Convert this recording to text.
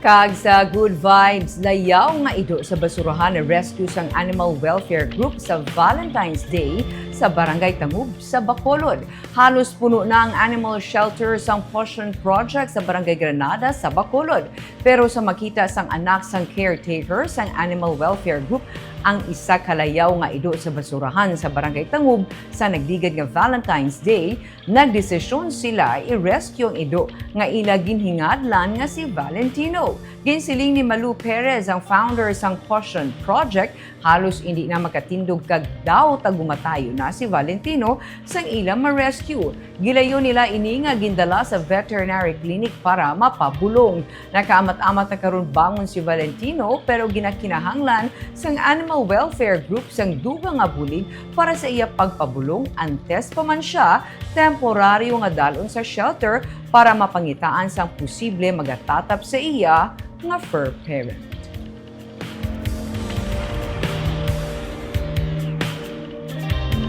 Kag sa Good Vibes, layaw nga ido sa basurahan na rescue sang Animal Welfare Group sa Valentine's Day sa Barangay Tangub sa Bacolod. Halos puno na ang animal shelter sang Potion Project sa Barangay Granada sa Bacolod. Pero sa makita sang anak sang caretaker sang Animal Welfare Group, ang isa kalayaw nga ido sa basurahan sa Barangay Tangub sa nagdigad nga Valentine's Day, nagdesisyon sila i-rescue ang ido nga ila ginhingadlan nga si Valentino. Ginsiling ni Malu Perez, ang founder sang Potion Project, halos hindi na makatindog kag daw tagumatayo na si Valentino sang ila ma-rescue. Gilayo nila ini nga gindala sa veterinary clinic para mapabulong. Nakaamat-amat na karon bangon si Valentino pero ginakinahanglan sang Animal Welfare Group sang dugang nga bulig para sa iya pagpabulong antes pa man siya temporaryo nga dalon sa shelter para mapangitaan sang posible magatatap sa iya nga fur parent.